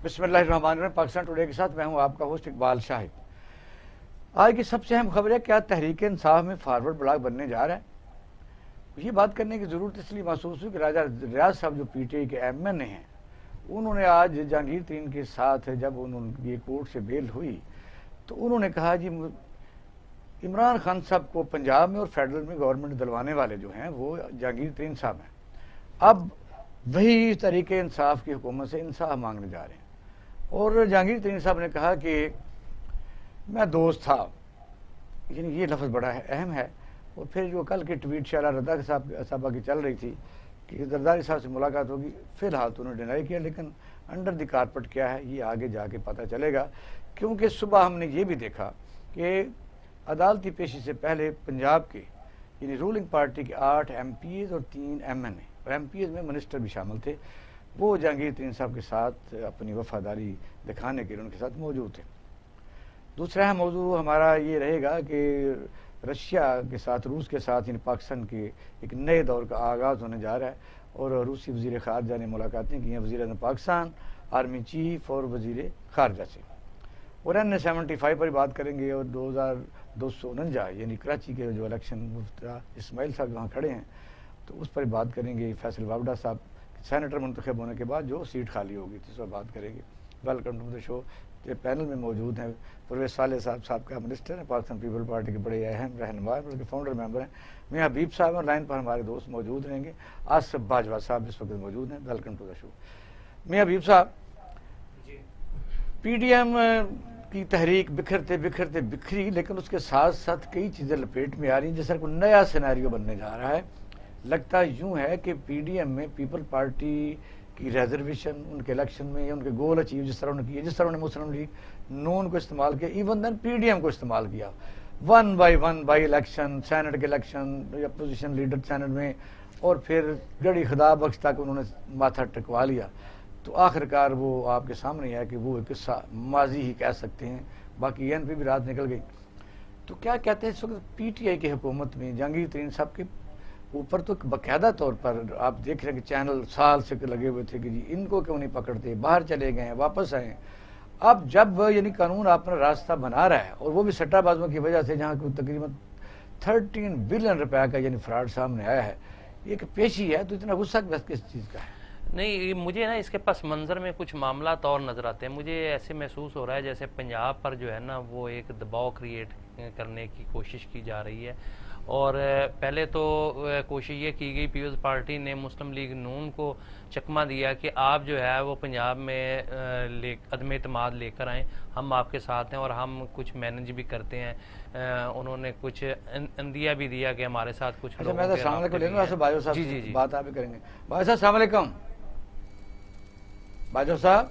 बिस्मिल्लाहिर्रहमानिर्रहीम। पाकिस्तान टुडे के साथ मैं हूं आपका होस्ट इकबाल शाहिद। आज की सबसे अहम खबर है, क्या तहरीक इंसाफ में फॉरवर्ड ब्लॉक बनने जा रहा है। ये बात करने की ज़रूरत इसलिए महसूस हुई कि राजा रियाज साहब जो पीटीआई के एमएनए हैं, उन्होंने आज जहांगीर तरीन के साथ जब उनकी कोर्ट से बेल हुई तो उन्होंने कहा जी इमरान खान साहब को पंजाब में और फेडरल में गवर्नमेंट दिलवाने वाले जो हैं वो जहांगीर तरीन साहब हैं। अब वही तरीके इंसाफ की हुकूमत से इंसाफ मांगने जा रहे हैं। और जहांगीर तरीन साहब ने कहा कि मैं दोस्त था, यानी ये लफ्ज़ बड़ा अहम है। और फिर जो कल की ट्वीट शाला रद्दा साहबा की चल रही थी कि जरदारी साहब से मुलाकात होगी, फिलहाल तो उन्होंने डिनाई किया, लेकिन अंडर द कारपेट क्या है ये आगे जाके पता चलेगा। क्योंकि सुबह हमने ये भी देखा कि अदालती पेशी से पहले पंजाब के यानी रूलिंग पार्टी के 8 MPs और 3 MNA, और MPs में मिनिस्टर भी शामिल थे, वो जहांगीर तरीन साहब के साथ अपनी वफादारी दिखाने के लिए उनके साथ मौजूद थे। दूसरा मौजू हमारा ये रहेगा कि रशिया के साथ, रूस के साथ यानी पाकिस्तान के एक नए दौर का आगाज़ होने जा रहा है। और रूसी वज़ीर ख़ारजा ने मुलाकातें की हैं वज़ीर आज़म पाकिस्तान, आर्मी चीफ और वज़ीर ख़ारजा से। और NA-75 पर बात करेंगे। और 2249 यानी कराची के जो इलेक्शन मुफ्ता इस्माइल साहब वहाँ खड़े हैं तो उस पर बात करेंगे। फैसल वावडा साहब सेनेटर मुंतखब होने के बाद जो सीट खाली होगी तो उस पर बात करेंगे। Welcome to the show. ये पैनल में मौजूद हैं परवेज़ साले साहब का मिनिस्टर हैं, पाकिस्तान पीपल पार्टी के बड़े अहम रहनुमा, बल्कि फाउंडर मेंबर हैं। मियां हबीब साहब और लाइन पर हमारे दोस्त मौजूद रहेंगे। आसिफ बाजवा साहब इस वक्त मौजूद हैं। Welcome to the show. मियां हबीब साहब, PDM की तहरीक बिखरते बिखरते बिखरी, लेकिन उसके साथ साथ कई चीज़ें लपेट में आ रही हैं, जैसे कोई नया सिनेरियो बनने जा रहा है। लगता यूँ है कि PDM में पीपल पार्टी की रिजर्वेशन उनके इलेक्शन में या उनके गोल अचीव जिस तरह उन्होंने किए, जिस तरह उन्होंने मुस्लिम लीग नून को इस्तेमाल किया, इवन देन PDM को इस्तेमाल किया, 1 बाई 1 बाई इलेक्शन, सेनेट के इलेक्शन या पोजीशन लीडर सेनेट में, और फिर गड़ी खुदा बख्श तक उन्होंने माथा टिकवा लिया। तो आखिरकार वो आपके सामने है कि वो एक किस्सा माजी ही कह सकते हैं। बाकी NP भी रात निकल गई। तो क्या कहते हैं इस वक्त PTI की हुकूमत में जहांगीर तरीन साहब के ऊपर तो बाकायदा तौर पर आप देख रहे हैं कि चैनल साल से लगे हुए थे कि जी इनको क्यों नहीं पकड़ते, बाहर चले गए, वापस आए। अब जब यानी कानून अपना रास्ता बना रहा है और वो भी सट्टाबाजों की वजह से, जहाँ को तकरीबन 13 बिलियन रुपए का यानी फ्रॉड सामने आया है, एक पेशी है, तो इतना गुस्सा किस चीज़ का है? नहीं, मुझे ना इसके पस मंज़र में कुछ मामला और नज़र आते हैं। मुझे ऐसे महसूस हो रहा है जैसे पंजाब पर जो है ना वो एक दबाव क्रिएट करने की कोशिश की जा रही है। और पहले तो कोशिश ये की गई, पीपल्स पार्टी ने मुस्लिम लीग नून को चकमा दिया कि आप जो है वो पंजाब में अदम एतमाद लेकर आएँ, हम आपके साथ हैं और हम कुछ मैनेज भी करते हैं। उन्होंने कुछ अंदिया भी दिया कि हमारे साथ कुछ अच्छा, मैं तो सामने को लेंगे बाजो साहब। जी बात आप भी करेंगे। बाजो साहब अस्सलाम वालेकुम। बाजो साहब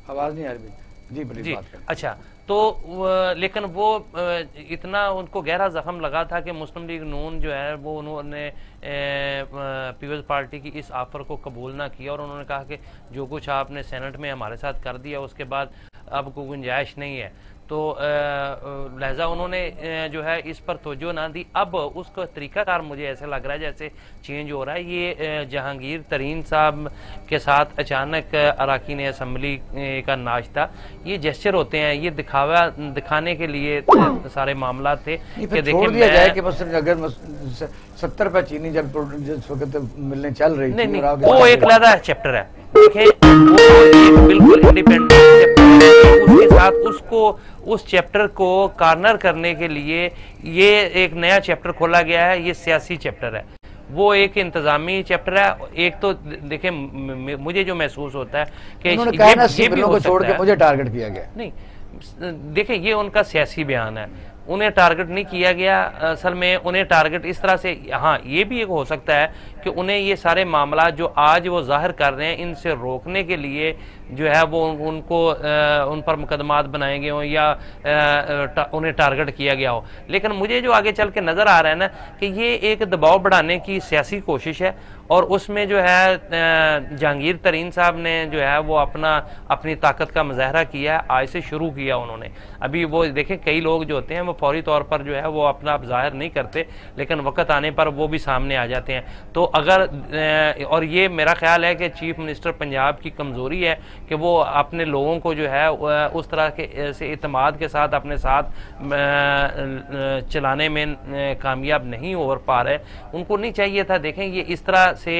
आवाज़ नहीं आ रही जी, बोलिए बात करें। अच्छा, तो लेकिन वो इतना उनको गहरा जख्म लगा था कि मुस्लिम लीग नून जो है वो उन्होंने पीपल्स पार्टी की इस ऑफर को कबूल ना किया और उन्होंने कहा कि जो कुछ आपने सेनेट में हमारे साथ कर दिया उसके बाद अब कोई गुंजाइश नहीं है। तो लिहाजा उन्होंने जो है इस पर तवज्जो ना दी। अब उसका तरीकाकार मुझे ऐसा लग रहा है जैसे चेंज हो रहा है। ये जहांगीर तरीन साहब के साथ अचानक अरकान असम्बली का नाश्ता, ये जेस्चर होते हैं, ये दिखाने के लिए सारे मामला थे कि देखिए दिया जाए कि बस अगर 70 रुपए चीनी जब मिलने चल रही थी, नहीं, वो एक अलग चैप्टर है। देखिए वो बिल्कुल इंडिपेंडेंट उसके साथ उसको उस चैप्टर को कार्नर करने के लिए ये एक नया चैप्टर खोला गया है। ये सियासी चैप्टर है, वो एक इंतजामी चैप्टर है। एक तो देखिए मुझे जो महसूस होता है कि ये भी हो छोड़ के मुझे टारगेट किया गया। नहीं, देखिए ये उनका सियासी बयान है, उन्हें टारगेट नहीं किया गया। असल में उन्हें टारगेट इस तरह से, हाँ ये भी एक हो सकता है कि उन्हें ये सारे मामला जो आज वो जाहिर कर रहे हैं इनसे रोकने के लिए जो है वो उनको उन पर मुकदमात बनाए गए हों या उन्हें टारगेट किया गया हो। लेकिन मुझे जो आगे चल के नज़र आ रहा है ना कि ये एक दबाव बढ़ाने की सियासी कोशिश है, और उसमें जो है जहांगीर तरीन साहब ने जो है वो अपनी ताकत का मुजाहरा किया है। आज से शुरू किया उन्होंने। अभी वो देखें, कई लोग जो होते हैं वो फौरी तौर पर जो है वो अपना आप जाहिर नहीं करते, लेकिन वक्त आने पर वो भी सामने आ जाते हैं। तो अगर और ये मेरा ख्याल है कि चीफ मिनिस्टर पंजाब की कमज़ोरी है कि वो अपने लोगों को जो है उस तरह के से इत्मीनाद के साथ अपने साथ चलाने में कामयाब नहीं हो पा रहे। उनको नहीं चाहिए था। देखें, ये इस तरह से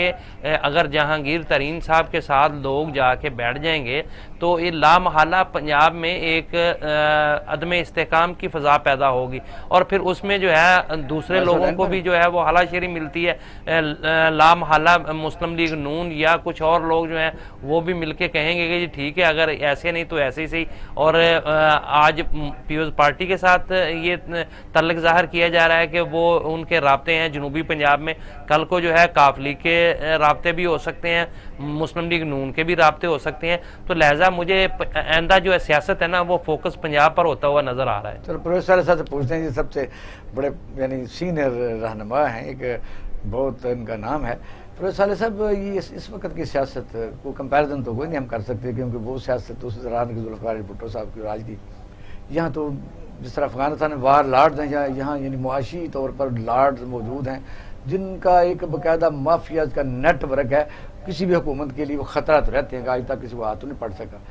अगर जहांगीर तरीन साहब के साथ लोग जाके बैठ जाएंगे तो ये लामहला पंजाब में एक अदम इस्तेकाम की फ़ज़ा पैदा होगी, और फिर उसमें जो है दूसरे लोगों को भी जो है वो हलाशेरी मिलती है। लामहला मुस्लिम लीग नून या कुछ और लोग जो हैं वो भी मिलके कहेंगे कि जी ठीक है, अगर ऐसे नहीं तो ऐसे ही सही। और आज पीपल्स पार्टी के साथ ये तल्लक ज़ाहिर किया जा रहा है कि वो उनके राब्ते हैं जनूबी पंजाब में। कल को जो है काफ लीग के राब्ते भी हो सकते हैं, मुस्लिम लीग नून के भी राब्ते हो सकते हैं। तो लिहाजा मुझे आइंदा जो है सियासत है ना वो फोकस पंजाब पर होता हुआ नजर आ रहा है। चलो प्रोफेसर साहब से पूछते हैं, जी सबसे बड़े यानी सीनियर रहनुमा हैं, एक बहुत इनका नाम है। प्रोफेसर साहब, ये इस वक्त की सियासत को कंपैरिजन तो कोई नहीं हम कर सकते, क्योंकि वो सियासत उस दौरान की जुल्फ़िकार भुट्टो साहब की राज की। यहाँ तो जिस तरह अफगानिस्तान में वार लॉर्ड्स हैं, यहाँ यानी मुआशी तौर पर लॉर्ड्स मौजूद हैं जिनका एक बाकायदा माफिया का नेटवर्क है। किसी भी हुकूमत के लिए वो ख़तरा तो रहते हैं कि आज तक किसी को हाथ तो नहीं पड़ सका।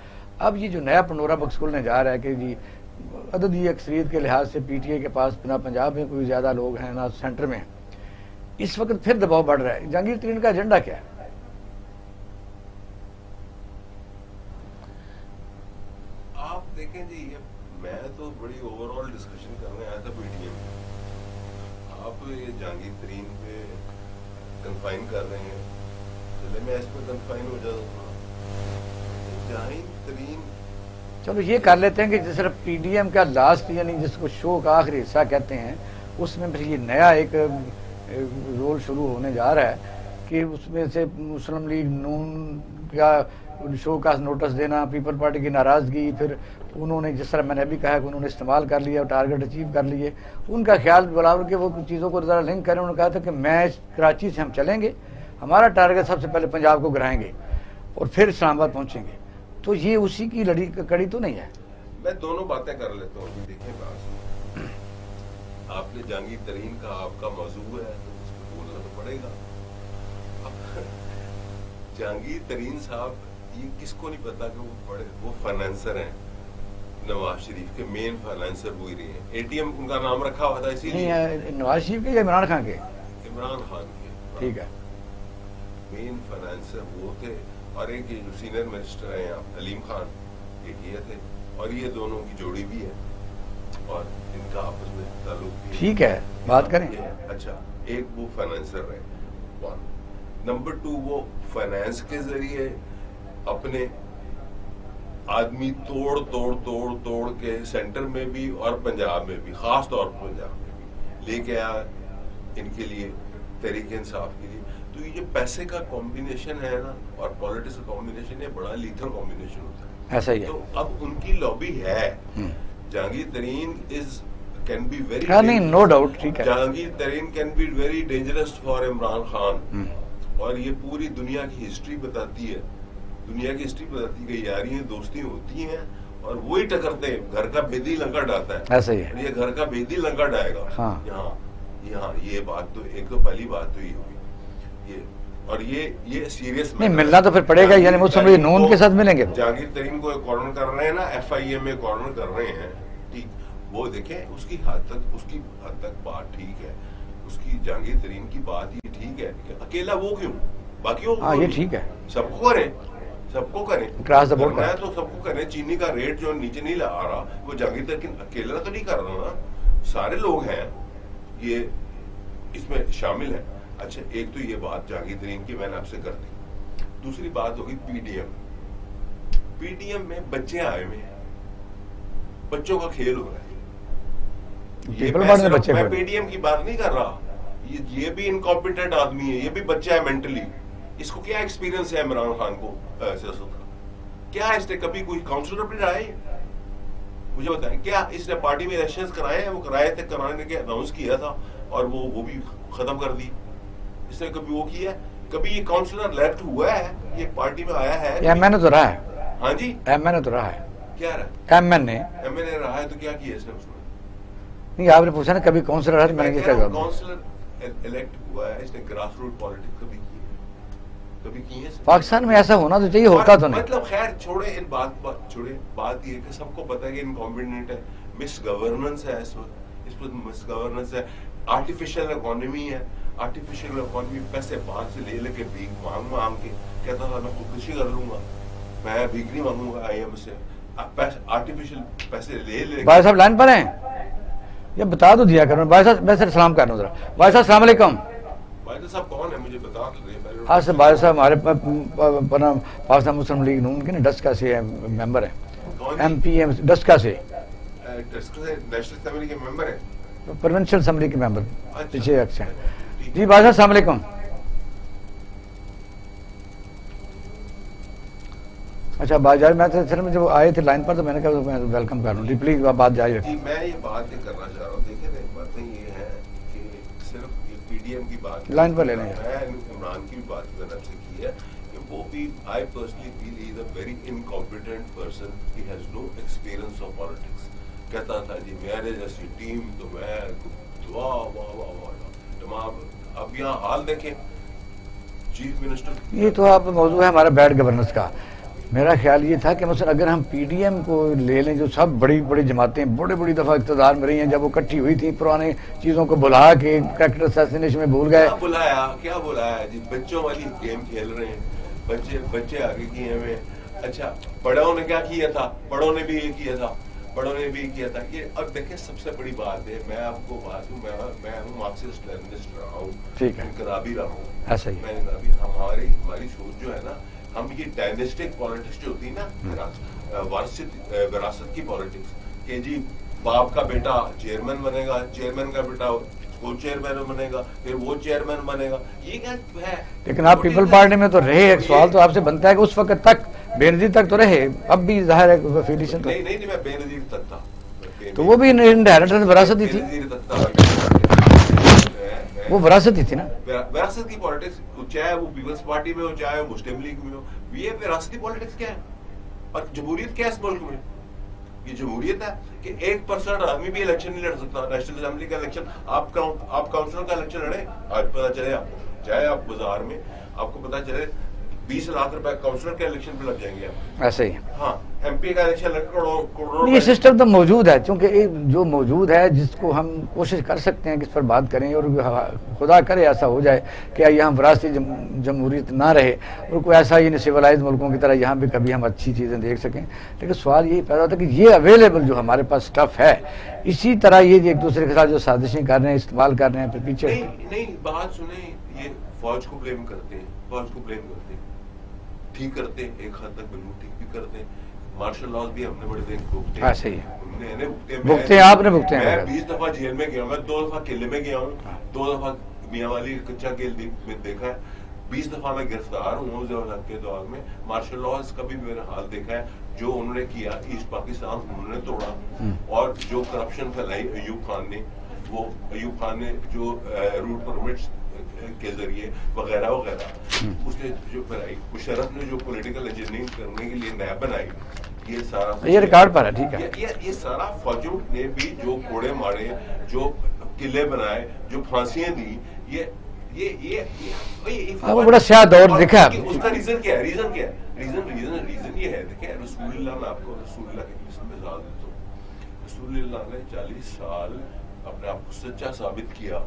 अब ये जो नया पंडोरा बॉक्स खुलने जा रहा है कि जी अददी अक्सरियत के लिहाज से PTI के पास ना पंजाब में कोई ज़्यादा लोग हैं ना सेंटर में, इस वक्त फिर दबाव बढ़ रहा है। जहांगीर तरीन का एजेंडा क्या है? आप देखें जी, ये मैं तो बड़ी ओवरऑल डिस्कशन करने आया था PTM। आप ये जहांगीर तरीन पे कंफाइन कर रहे हैं, चले मैं इस पर कंफाइन हो जाता। जहांगीर तरीन, चलो ये कर लेते हैं कि जिस तरह PDM का लास्ट यानी जिसको शो का आखिरी हिस्सा कहते हैं, उसमें फिर ये नया एक रोल शुरू होने जा रहा है कि उसमें से मुस्लिम लीग नून का शो का नोटिस देना, पीपल पार्टी की नाराज़गी, फिर उन्होंने जिस तरह मैंने अभी कहा कि उन्होंने इस्तेमाल कर लिया, टारगेट अचीव कर लिए। उनका ख्याल बराबर के वो कुछ चीज़ों को ज़रा लिंक करें। उन्होंने कहा था कि मैच कराची से हम चलेंगे, हमारा टारगेट सबसे पहले पंजाब को गिराएंगे और फिर इस्लामाबाद पहुँचेंगे। तो ये उसी की लड़ी कड़ी तो नहीं है? मैं दोनों बातें कर लेता हूँ। देखें, आपने जहांगीर तरीन का आपका मौजू है तो उस पर बोलना तो पड़ेगा। जहांगीर तरीन साहब, ये किसको नहीं पता कि वो फाइनेंसर हैं, नवाज शरीफ के मेन फाइनेंसर वो ही रहे हैं। ATM उनका नाम रखा हुआ था इसीलिए। नवाज शरीफ के या इमरान खान के? इमरान खान के, ठीक है। मेन फाइनेंसर वो थे, और एक ये जो सीनियर मिनिस्टर हैं अलीम खान, एक ये थे, और ये दोनों की जोड़ी भी है और इनका आपस में ताल्लुक भी। ठीक है, बात करें। अच्छा, एक वो फाइनेंसर है, 1 नंबर 2 वो फाइनेंस के जरिए अपने आदमी तोड़ के सेंटर में भी और पंजाब में भी, खास तौर पर पंजाब में भी लेके आया इनके लिए, तहरीक इंसाफ के लिए। तो ये पैसे का कॉम्बिनेशन है ना, और पॉलिटिक्स का कॉम्बिनेशन है, बड़ा लीथल कॉम्बिनेशन होता है। ऐसा ही है। तो अब उनकी लॉबी है। जहांगीर तरीन कैन बी वेरी, नहीं, नो डाउट, ठीक है। जहांगीर तरीन can be very dangerous for Imran Khan. और ये पूरी दुनिया की हिस्ट्री बताती है, कि यारियां दोस्ती होती हैं और वही टकरते हैं। घर का बेदी लंका डालता है, ऐसा ही है। ये घर का बेदी लंका डालेगा। हाँ। यहाँ ये बात तो एक तो पहली बात तो ये होगी ये, और ये सीरियस नहीं, मिलना तो फिर पड़ेगा, यानी मुस्लिम लीग नून के साथ मिलेंगे। जहांगीर तरीन को कॉर्नर कर रहे हैं ना, FIA में कॉर्नर कर रहे हैं, ठीक। वो देखें, उसकी हद तक बात ठीक है, उसकी जहांगीर तरीन की बात ही ठीक है कि अकेला वो क्यों, बाकी वो, हाँ, ये ठीक है, सबको करें क्रॉस द बोर्ड करना है तो सबको करें। चीनी का रेट जो नीचे नहीं ला रहा, वो जहांगीर तरीन अकेला तो नहीं कर रहा ना, सारे लोग हैं ये इसमें शामिल है। अच्छा, एक तो ये बात जहांगीर तरीन की मैंने आपसे कर दी। दूसरी बात होगी PDM में बच्चे आए हुए हैं, बच्चों का खेल हो रहा है। ये मैं PDM की बात नहीं कर रहा, ये भी इनकॉम्पिटेंट आदमी है, ये भी बच्चा है मेंटली। इसको क्या एक्सपीरियंस है इमरान खान को सियासत का? क्या इसने कभी कोई काउंसलर अपनी रहा है? मुझे बताएं, क्या इसने पार्टी में इलेक्शंस कराए हैं? वो कराए थे, कराने के अनाउंस किया था और वो भी खत्म कर दी। इसने कभी वो किया है? कभी ये काउंसलर इलेक्ट हुआ है? ये पार्टी में आया है? एमएनए तो रहा है। हाँ जी, एमएनए तो रहा है। क्या रहा? एमएनए रहा है तो क्या किया इसने उसमें? नहीं, आपने पूछा ना कभी काउंसलर है, मैंने क्या जवाब? काउंसलर इलेक्ट हुआ है, इसने ग्रास रूट पॉलिटिक्स कभी की है? कभी की है? पाकिस्तान में ऐसा होना तो चाहिए, होता तो नहीं। मतलब खैर छोड़े इन बात छोड़े, बात ये कि सबको पता है कि इनकॉम्पिटेंट है, मिस गवर्नेंस है, इस पर मिस गवर्नेंस है, आर्टिफिशियल इकोनॉमी है। आर्टिफिशियल इकोनॉमी पैसे बाहर से ले लेके भीख मांग मांग के कहता था मैं खुदकुशी कर लूंगा, मैं भीख नहीं मांगूंगा आईएम से, आर्टिफिशियल पैसे ले भाई साहब लाइन पर हैं, ये बता तो दिया करो। भाई साहब मैं सर सलाम कर रहा हूँ जरा। भाई साहब अस्सलाम वालेकुम। भाई साहब कौन है मुझे बता दो। हाँ सर, भाई साहब हमारे पाकिस्तान मुस्लिम लीग नून के ना डस्का से मेंबर है, एमपीएम डस्का से, नेशनल असेंबली के मेंबर है, प्रोविंशियल असेंबली के मेंबर। अच्छा। पीछे अच्छा जी। भाई साहब अस्सलाम वालेकुम। अच्छा बात जारी, मैं तो सर में जब आए थे लाइन पर तो मैंने कहा मैं वेलकम कर रहा हूँ। प्लीज बात जारी रखिए। मैं ये बात ये करना चाह रहा हूँ, देखिए बातें ये है कि सिर्फ ये पीडीएम की बात लाइन पर ले लें। मैं इमरान की भी बात मैंने आपसे की है कि वो भी, I personally feel he is a very incompetent person, he has no experience of politics. कहता था जी मेरे जैसी टीम तो मैं वाह वाह वाह वाह तमाम। अब यहाँ हाल देखें, चीफ मिनिस्टर, ये तो आप मौजूद है हमारा बैड गवर्नेंस का। मेरा ख्याल ये था कि मतलब अगर हम पीडीएम को ले लें, जो सब बड़ी बड़ी जमातें बड़ी बड़ी दफा इक़्तिदार में रही हैं, जब वो इकट्ठी हुई थी पुराने चीजों को भुला के कैरेक्टर असैसिनेशन में भूल गए। क्या बुलाया जी, बच्चों वाली गेम खेल रहे हैं, बच्चे आगे किए हुए। अच्छा बड़ों ने क्या किया था? बड़ों ने भी ये किया था, बड़ों ने भी किया था ये। अब देखिए सबसे बड़ी बात है, मैं आपको बात हूँ, मैं हूँ मार्क्सिस्ट लेनिनिस्ट रहा हूँ, ठीक है, इनकलाबी रहा हूँ, ऐसा ही मैं इनकलाबी। हमारी सोच जो है ना, हम ये डायनेस्टिक पॉलिटिक्स जो होती है ना, विरासत की पॉलिटिक्स, कि जी बाप का बेटा चेयरमैन बनेगा, चेयरमैन का बेटा वो चेयरमैन बनेगा, फिर वो चेयरमैन बनेगा, ये क्या है? लेकिन आप पीपल पार्टी में तो रहे। एक सवाल तो आपसे बनता है कि उस वक्त तक बेनजीर तक तो रहे, अब भी जाहिर है एफिलिएशन तो नहीं मैं बेनजीर तक था, तो वो भी इनहेरिटेंस विरासत ही थी, वो विरासत ही थी ना, विरासत की पॉलिटिक्स। चाहे वो पीपल्स पार्टी में हो, चाहे वो मुस्लिम लीग में हो, ये विरासती पॉलिटिक्स क्या है? और जमहूरियत क्या है इस मुल्क में? ये जमहूरियत है कि 1% आदमी भी इलेक्शन नहीं लड़ सकता। नेशनल असेंबली का इलेक्शन, आप काउंसिलर का इलेक्शन लड़े, आज पता चले आपको, चाहे आप बाजार में आपको पता चले 20 लाख रुपए काउंसिलर के इलेक्शन पे लग जाएंगे आप। ऐसे ही। हाँ, एमपी का इलेक्शन करोड़ों। ये सिस्टम तो मौजूद है, क्योंकि जो मौजूद है जिसको हम कोशिश कर सकते हैं कि इस पर बात करें, और खुदा करे ऐसा हो जाए कि यहाँ विरासती जमहूरियत ना रहे और कोई ऐसा ही सिविलाइज मुल्कों की तरह यहाँ भी कभी हम अच्छी चीज़ें देख सकें। लेकिन सवाल यही पैदा होता है कि ये अवेलेबल जो हमारे पास स्टफ है, इसी तरह ये एक दूसरे के साथ जो साजिशें कर रहे हैं, इस्तेमाल कर रहे हैं, फिर पीछे नहीं बात सुने, ये फौज को ब्लेम करते हैं, फौज को ब्लेम करते हैं, ठीक करते हैं, एक हद तक बिल्कुल ठीक भी करते हैं। मार्शल लॉज भी हमने बड़े दिन भुगते हैं। सही है, भुगते हैं, आपने भुगते हैं। मैं 20 दफा जेल में गया, मैं 2 दफा किले में गया हूँ, 2 दफा मियाँ वाली कच्चा केल में देखा है, 20 दफा मैं गिरफ्तार हूँ के दौर में। मार्शल लॉज का भी मेरा हाल देखा है, जो उन्होंने किया ईस्ट पाकिस्तान उन्होंने तोड़ा, और जो करप्शन फैलाई अयूब खान ने जो रूट परमिट्स के जरिए वगैरह वगैरह उसने जो बनाई, मुशर्रफ ने जो पॉलिटिकल इंजीनियरिंग करने के लिए नैब बनाई, ये सारा ये रिकॉर्ड पर है, ठीक है। ये सारा फौजों ने भी जो कोड़े मारे, जो किले बनाए, जो फांसियां दी, ये बड़ा स्याह दौर दिखा है। उसका रीजन क्या है? रीजन ये है, देखिए रसूलुल्लाह, मैं आपको रसूलुल्लाह की मिसाल देता हूँ। रसूलुल्लाह ने 40 साल अपने आप को सच्चा साबित किया,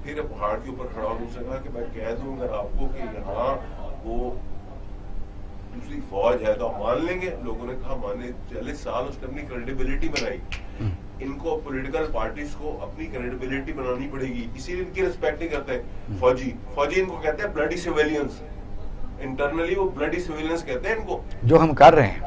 फिर पहाड़ के ऊपर खड़ा होकर उसने कहा कि मैं कह दूंगा आपको कि यहाँ वो दूसरी फौज है तो आप मान लेंगे। लोगों ने कहा माने। 40 साल उसने अपनी क्रेडिबिलिटी बनाई। इनको पॉलिटिकल पार्टीज को अपनी क्रेडिबिलिटी बनानी पड़ेगी, इसीलिए इनकी रिस्पेक्ट नहीं करते फौजी इनको कहते हैं ब्लडी सिविलियंस, इंटरनली वो ब्लडी सिविलियंस कहते हैं इनको। जो हम कर रहे हैं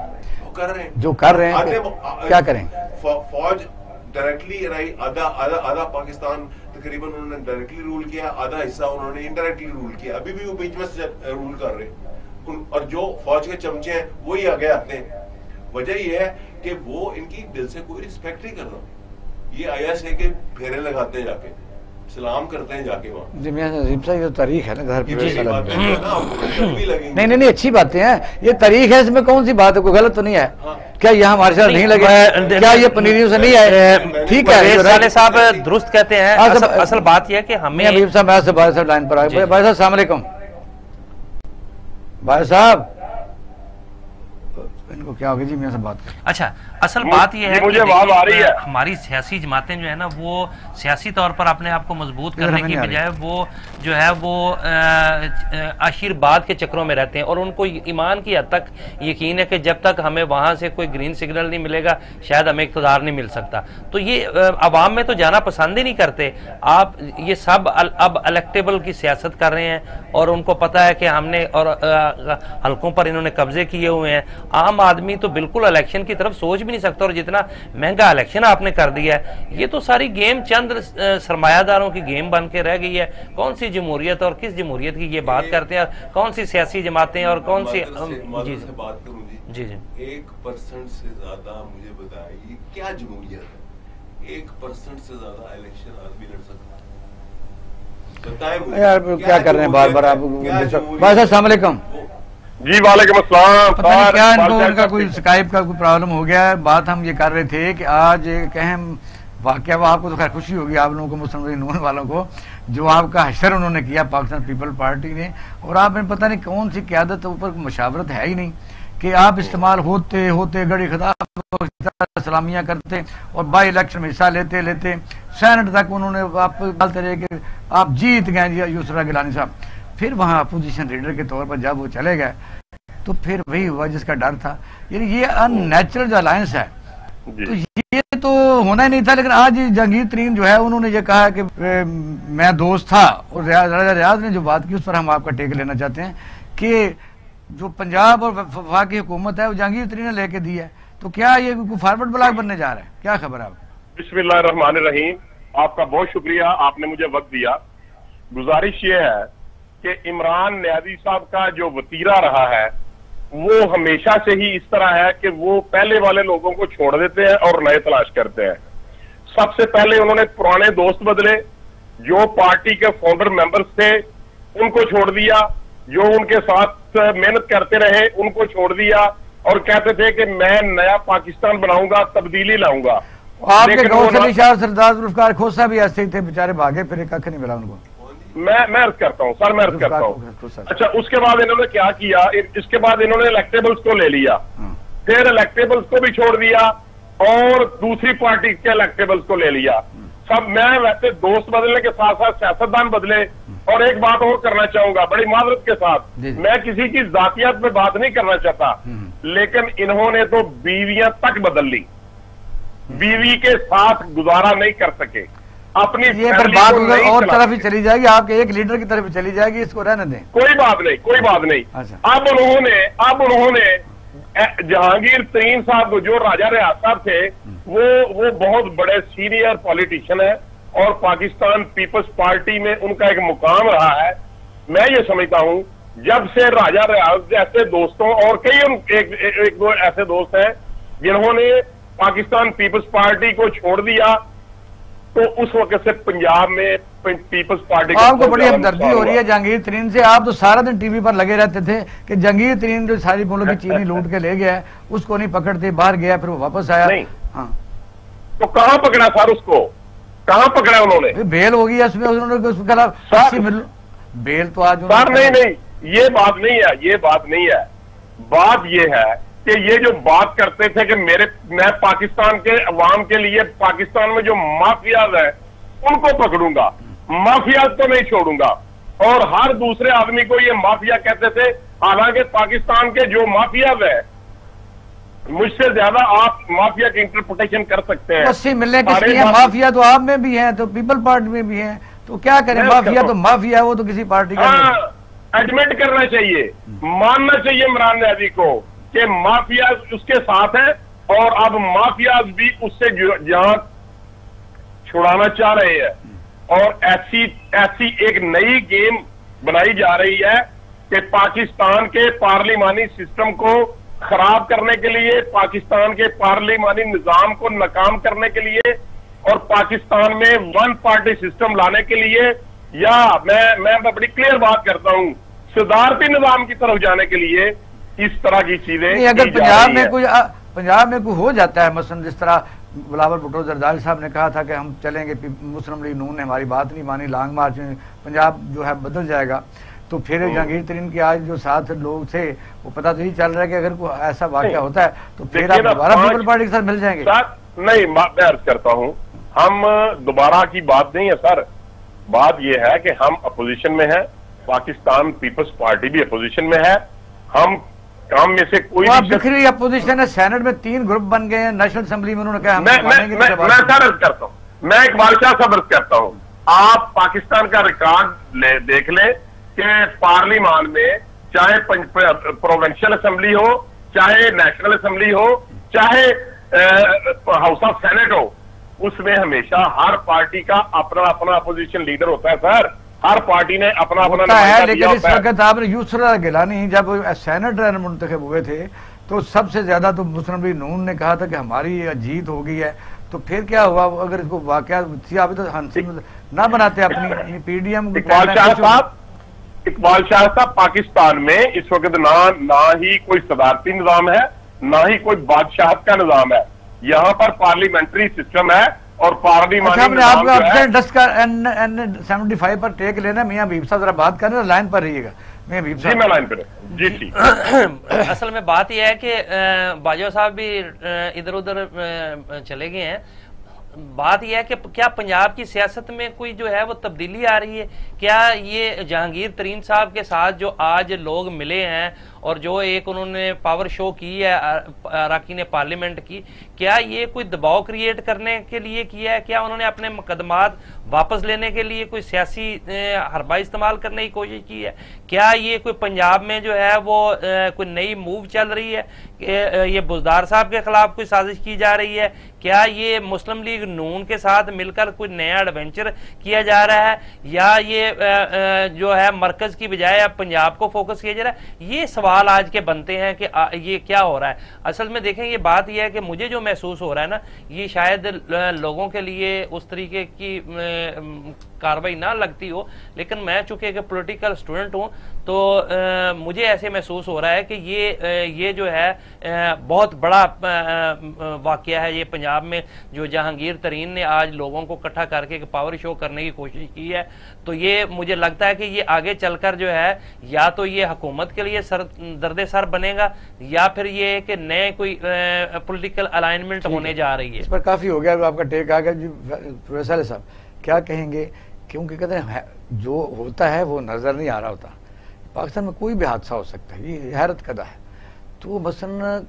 क्या करें? फौज डायरेक्टली आधा पाकिस्तान तकरीबन उन्होंने डायरेक्टली रूल किया, आधा हिस्सा उन्होंने इनडायरेक्टली रूल किया, अभी भी वो बीच में से रूल कर रहे हैं। और जो फौज के चमचे हैं वही आगे आते हैं। वजह यह है कि वो इनकी दिल से कोई रिस्पेक्ट नहीं कर रहा। ये ISA के फेरे लगाते हैं, जाके सलाम करते हैं जाके वहाँ। जी मियां अजीम साहब, ये तो तारीख है ना घर पे। नहीं नहीं अच्छी बातें हैं, ये तारीख है, इसमें कौन सी बात है, कोई गलत तो नहीं है। हाँ। क्या यहाँ हमारे साथ नहीं लगे, क्या ये पनीरियों से नहीं आए? ठीक है साहब दुरुस्त कहते हैं। असल बात यह है कि हमें अभी साहब मैं भाई साहब लाइन पर आ गए। भाई साहब अस्सलाम वालेकुम। भाई साहब इनको क्या हो गया जी, मेरे से बात करें। अच्छा, असल बात यह है मुझे आवाज आ रही है। हमारी सियासी जमातें जो है ना, वो सियासी तौर पर अपने आप को मजबूत करने की बजाय वो जो है वो आशीर्वाद के चक्रों में रहते हैं, और उनको ईमान की हद तक यकीन है कि जब तक हमें वहां से कोई ग्रीन सिग्नल नहीं मिलेगा शायद हमें इक़्तिदार नहीं मिल सकता। तो ये अवाम में तो जाना पसंद ही नहीं करते। आप ये सब अब इलेक्टेबल की सियासत कर रहे हैं, और उनको पता है कि हमने और हल्कों पर इन्होंने कब्जे किए हुए हैं। आम आदमी तो बिल्कुल इलेक्शन की तरफ सोच भी नहीं सकता, और जितना महंगा इलेक्शन आपने कर दिया है, ये तो सारी गेम चंद सरमायादारों की गेम बन के रह गई है। कौन सी जमहूरियत और किस जमहूरियत की ये बात करते हैं, कौन सी सियासी जमातें और कौन सी जी बात करूं जी 1% से ज्यादा मुझे बताइए क्या जमहूरियत है? 1% से ज्यादा इलेक्शन आदमी लड़ सकता है? बताएं मुझे यार क्या कर रहे हैं बार बार आप। भाई साहब अस्सलाम वालेकुम। जी वालेकुम अस्सलाम। क्या इनको उनका कोई स्काइप का कोई प्रॉब्लम हो गया है? बात हम ये कर रहे थे कि आज एक अहम वाकया, वो आपको तो खैर खुशी होगी आप लोगों को, मुस्लिम लीग नून वालों को, जो आपका हशर उन्होंने किया पाकिस्तान पीपल पार्टी ने, और आपने पता नहीं कौन सी क़यादत ऊपर मशावरत है ही नहीं कि आप इस्तेमाल होते होते गड़ी खिताब सलामियाँ करते और बाई इलेक्शन में हिस्सा लेते लेते सेनेट तक उन्होंने आप डालते रहे कि आप जीत गए यूसरा गिलानी साहब। फिर वहाँ अपोजिशन लीडर के तौर पर जब वो चले गए तो फिर वही हुआ जिसका डर था। यानी ये अननेचुरल जो अलायंस है, तो ये तो होना ही नहीं था। लेकिन आज जहांगीर तरीन जो है उन्होंने ये कहा कि मैं दोस्त था, और रियाज ने जो बात की उस पर हम आपका टेक लेना चाहते हैं कि जो पंजाब और वफाकी हुकूमत है वो जहांगीर तरीन ने लेके दी है, तो क्या ये फॉरवर्ड ब्लॉक बनने जा रहा है? क्या खबर है? बिस्मिल्लाहिर्रहमानिर्रहीम, आपका बहुत शुक्रिया, आपने मुझे वक्त दिया। गुजारिश ये है कि इमरान न्याजी साहब का जो वतीरा रहा है वो हमेशा से ही इस तरह है कि वो पहले वाले लोगों को छोड़ देते हैं और नए तलाश करते हैं। सबसे पहले उन्होंने पुराने दोस्त बदले, जो पार्टी के फाउंडर मेंबर्स थे उनको छोड़ दिया, जो उनके साथ मेहनत करते रहे उनको छोड़ दिया, और कहते थे कि मैं नया पाकिस्तान बनाऊंगा, तब्दीली लाऊंगा। आपके गौसली शाह सरदार जुल्फकार खोसा भी ऐसे ही थे, बेचारे भागे फिर कख नहीं मिला उनको। मैं अर्ज करता हूँ सर, मैं अर्ज करता हूँ। अच्छा, उसके बाद इन्होंने क्या किया, इसके बाद इन्होंने इलेक्टेबल्स को ले लिया, फिर इलेक्टेबल्स को भी छोड़ दिया और दूसरी पार्टी के इलेक्टेबल्स को ले लिया। सब मैं वैसे दोस्त बदलने के साथ साथ सियासतदान बदले। और एक बात और करना चाहूंगा बड़ी माजरत के साथ, मैं किसी की जातियात पे बात नहीं करना चाहता, लेकिन इन्होंने तो बीवियां तक बदल ली, बीवी के साथ गुजारा नहीं कर सके अपनी। ये पर बात और तरफ ही चली जाएगी, आपके एक लीडर की तरफ ही चली जाएगी, इसको रहने दें। कोई बात नहीं, कोई बात नहीं। अच्छा। अब उन्होंने जहांगीर तरीन साहब जो राजा रियाज साहब थे, वो बहुत बड़े सीनियर पॉलिटिशियन है और पाकिस्तान पीपल्स पार्टी में उनका एक मुकाम रहा है। मैं ये समझता हूं जब से राजा रियाज जैसे दोस्तों और कई एक दो ऐसे दोस्त हैं जिन्होंने पाकिस्तान पीपल्स पार्टी को छोड़ दिया, तो उस वक्त से पंजाब में पीपल्स पार्टी आपको बड़ी हमदर्दी हो रही है जहांगीर तरीन से। आप तो सारा दिन टीवी पर लगे रहते थे कि जहांगीर तरीन जो सारी मुल्क की चीनी लूट के ले गया, उसको नहीं पकड़ते, बाहर गया फिर वो वापस आया। नहीं। हाँ। तो कहां पकड़ा सर, उसको कहां पकड़ा उन्होंने? बेल होगी उसमें, उन्होंने उसके खिलाफ बेल तो आज सर नहीं, ये बात नहीं है, ये बात नहीं है। बात ये है कि ये जो बात करते थे कि मैं पाकिस्तान के अवाम के लिए पाकिस्तान में जो माफियाज है उनको पकड़ूंगा, माफियाज को नहीं छोड़ूंगा, और हर दूसरे आदमी को ये माफिया कहते थे। हालांकि पाकिस्तान के जो माफियाज है, मुझसे ज्यादा आप माफिया की इंटरप्रिटेशन कर सकते हैं। उससे मिलने किसकी है? माफिया तो आप में भी है, तो पीपल पार्टी में भी है, तो क्या करें? माफिया तो माफिया है, वो तो किसी पार्टी का एडमिट करना चाहिए, मानना चाहिए इमरान न्याजी को कि माफिया उसके साथ है, और अब माफियाज भी उससे जान छुड़ाना चाह रहे हैं। और ऐसी एक नई गेम बनाई जा रही है कि पाकिस्तान के पार्लिमानी सिस्टम को खराब करने के लिए, पाकिस्तान के पार्लिमानी निजाम को नाकाम करने के लिए और पाकिस्तान में वन पार्टी सिस्टम लाने के लिए, या मैं बड़ी क्लियर बात करता हूं, सदारती निजाम की तरफ जाने के लिए इस तरह की चीजें। अगर पंजाब में कोई हो जाता है, मसलन जिस तरह बिलावल भुट्टो जरदारी साहब ने कहा था कि हम चलेंगे, मुस्लिम लीग नून ने हमारी बात नहीं मानी, लॉन्ग मार्च में पंजाब जो है बदल जाएगा, तो फिर जहांगीर तरीन के आज जो साथ लोग थे वो पता तो ही चल रहा है कि अगर कोई ऐसा वाकया होता है तो फिर आप दोबारा पीपल पार्टी के साथ मिल जाएंगे। नहीं, मैं अर्ज करता हूं, हम दोबारा की बात नहीं है सर, बात यह है कि हम अपोजिशन में है, पाकिस्तान पीपल्स पार्टी भी अपोजिशन में है, हम काम में से कोई बिखरी अपोजिशन है, सेनेट में 3 ग्रुप बन गए हैं, नेशनल असेंबली में उन्होंने कहा मैं सर अर्ज करता हूं, मैं इकबाल शाह साहब अर्ज करता हूं, आप पाकिस्तान का रिकॉर्ड देख ले कि पार्लिमान में चाहे प्रोविंशियल असेंबली हो, चाहे नेशनल असेंबली हो, चाहे हाउस ऑफ सेनेट हो, उसमें हमेशा हर पार्टी का अपना अपना अपोजिशन लीडर होता है सर, हर पार्टी ने अपना अपना है। लेकिन इस वक्त आपने यूसुफ गिलानी जब सेनेटर मुंतखब हुए थे तो सबसे ज्यादा तो मुस्लिम लीग नून ने कहा था कि हमारी जीत हो गई है, तो फिर क्या हुआ? अगर इसको वाकया अभी तो हंसी ना बनाते अपनी पीडीएम। इकबाल शाह साहब, पाकिस्तान में इस वक्त ना ही कोई सदारती निजाम है, ना ही कोई बादशाहत का निजाम है, यहाँ पर पार्लियामेंट्री सिस्टम है और पार्लियामेंट्री निजाम आपको 75 पर टेक लेना। मियां हबीब साहब जरा बात करना, लाइन पर रहिएगा। मियां हबीब साहब, मैं लाइन पर जी जी। असल में बात यह है कि बाजवा साहब भी इधर उधर चले गए हैं। बात यह है कि क्या पंजाब की सियासत में कोई जो है वो तब्दीली आ रही है? क्या ये जहांगीर तरीन साहब के साथ जो आज लोग मिले हैं और जो एक उन्होंने पावर शो की है अराकीन पार्लियामेंट की, क्या ये कोई दबाव क्रिएट करने के लिए किया है? क्या उन्होंने अपने मुकदमात वापस लेने के लिए कोई सियासी हरबा इस्तेमाल करने की कोशिश की है? क्या ये कोई पंजाब में जो है वो कोई नई मूव चल रही है कि ये बुजदार साहब के खिलाफ कोई साजिश की जा रही है? क्या ये मुस्लिम लीग नून के साथ मिलकर कोई नया एडवेंचर किया जा रहा है, या ये जो है मरकज की बजाय पंजाब को फोकस किया जा रहा है? ये सवाल आज के बनते हैं कि ये क्या हो रहा है। असल में देखें, ये बात यह है कि मुझे जो महसूस हो रहा है ना, ये शायद लोगों के लिए उस तरीके की कार्रवाई ना लगती हो, लेकिन मैं चूंकि एक पॉलिटिकल स्टूडेंट हूं तो मुझे ऐसे महसूस हो रहा है कि ये जो है बहुत बड़ा वाकया है। ये पंजाब में जो जहांगीर तरीन ने आज लोगों को इकट्ठा करके एक पावर शो करने की कोशिश की है, तो ये मुझे लगता है कि ये आगे चलकर जो है या तो ये हुकूमत के लिए दर्द सर बनेगा, या फिर ये कि नए कोई पॉलिटिकल अलाइनमेंट होने जा रही है। इस पर काफी हो गया, आपका टेक आ गया जी। प्रोफेसर साहब क्या कहेंगे? क्योंकि कहते हैं जो होता है वो नजर नहीं आ रहा होता। पाकिस्तान में कोई भी हादसा हो सकता है, ये हैरत कदा है। तो मसलन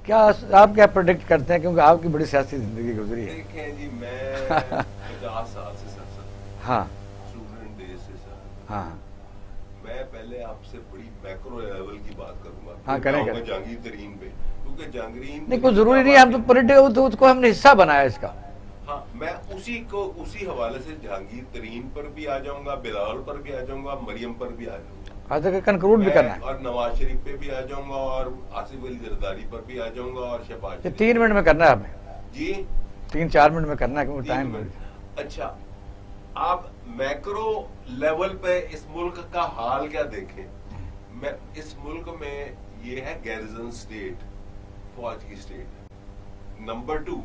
क्या आप क्या प्रोडिक्ट करते हैं, क्योंकि आपकी बड़ी सियासी जिंदगी गुजरी है? देखें जी, मैं 50 साल से सियासत, हाँ, स्टूडेंट डेज से सर, हाँ, मैं पहले आपसे बड़ी मैक्रो लेवल की बात करूंगा। हाँ, करेंगे जहांगीर तरीन पे, क्योंकि जहांगीर नहीं, कोई जरूरी नहीं, हम तो पॉलिटिकल तो उसको हमने हिस्सा बनाया इसका। हाँ, मैं उसी हवाले से जहांगीर तरीन पर भी आ जाऊंगा, बिलावल पर भी आ जाऊंगा, मरियम पर भी आ जाऊंगा, आज तक कंक्लूड भी करना है, और नवाज शरीफ पे भी आ जाऊंगा, और आसिफ अली जरदारी पर भी आ जाऊंगा, और शहबाज। 3 मिनट में करना है हमें जी, 3-4 मिनट में करना है क्योंकि टाइम। अच्छा, आप मैक्रो लेवल पे इस मुल्क का हाल क्या देखें? मैं इस मुल्क में ये है गैरिजन स्टेट, फौज की स्टेट। नंबर 2,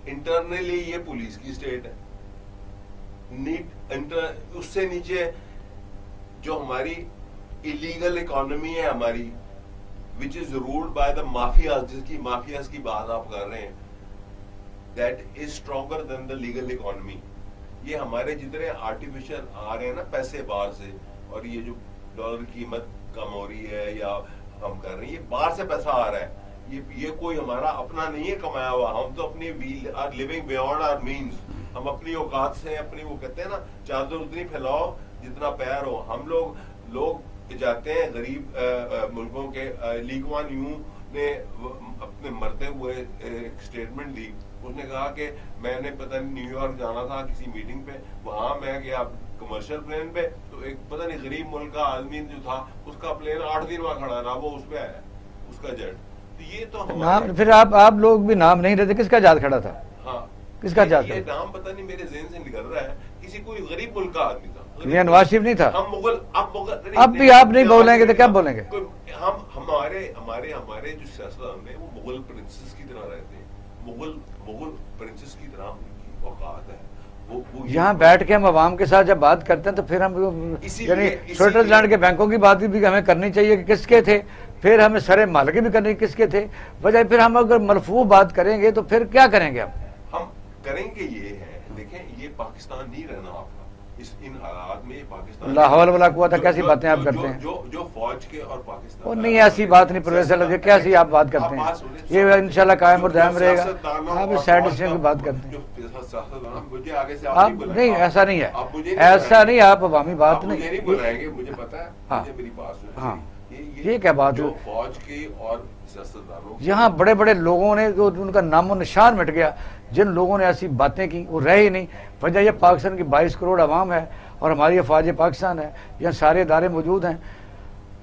इंटरनली ये पुलिस की स्टेट है। उससे नीचे जो हमारी इलीगल इकोनॉमी है हमारी, which is ruled by the mafias, जिसकी माफियाज की बात आप कर रहे हैं, that is stronger than the legal economy. ये हमारे जितने आर्टिफिशियल आ रहे हैं ना पैसे बाहर से, और ये जो डॉलर की कीमत कम हो रही है या हम कर रहे हैं, ये बाहर से पैसा आ रहा है, ये कोई हमारा अपना नहीं है कमाया हुआ। हम तो अपनी we are living beyond our means. हम अपनी औकात से, अपनी वो कहते हैं ना, चादर उतनी फैलाओ जितना पैर हो। हम लोग जाते हैं गरीब मुल्कों के। ली कुआन यू ने अपने मरते हुए एक स्टेटमेंट दी, उसने कहा कि मैंने पता नहीं न्यूयॉर्क जाना था किसी मीटिंग पे, वहां मैं गया कमर्शियल प्लेन पे, तो एक पता नहीं गरीब मुल्क का आदमी जो था उसका प्लेन 8 दिन वहां खड़ा रहा, वो उसमें आया उसका जेट। तो ये तो नाम फिर आप लोग भी नाम नहीं रहते, किसका जात खड़ा था? हाँ किसका जात? ये नाम पता नहीं मेरे ज़हन से निकल रहा है, किसी कोई गरीब मुल्क का आदमी था। मियां नवाज शरीफ नहीं था? हम मुगल अब भी आप नहीं बोलेंगे तो क्या बोलेंगे? हम हमारे हमारे हमारे जो सियासतदान है वो मुगल प्रिंसेस की तरह रहते हैं, मुगल प्रिंसेस की तरह उनकी औकात है। वो यहाँ बैठ के हम अवाम के साथ जब बात करते हैं तो फिर हम यानी स्विट्जरलैंड के बैंकों की बात भी हमें करनी चाहिए कि किसके थे, फिर हमें सरे मालिकी भी करनी किसके थे, वजह फिर हम अगर मलफूफ बात करेंगे तो फिर क्या करेंगे हम करेंगे ये है, देखें ये पाकिस्तान नहीं रहना आपका इन हालात में। पाकिस्तान लाहौल वाला कुआ था, कैसी बातें आप करते हैं? जो फौज के और पाकिस्तान वो नहीं, ऐसी बात नहीं प्रोफेसर, कैसी आप बात करते हैं? ये इंशाल्लाह कायम और दायम रहेगा। आप इस साइड की बात करते हैं, आप नहीं, ऐसा नहीं है, ऐसा नहीं, आप अवामी बात नहीं बुलाएंगे, मुझे पता है। हाँ मेरी बात हाँ, ये क्या बात है? फौज के और सियासतदानों, यहाँ बड़े बड़े लोगों ने जो उनका नामो निशान मिट गया, जिन लोगों ने ऐसी बातें की वो रहे ही नहीं। वजह यह पाकिस्तान की 22 करोड़ आवाम है और हमारी अफवाज पाकिस्तान है, यहाँ सारे इदारे मौजूद हैं।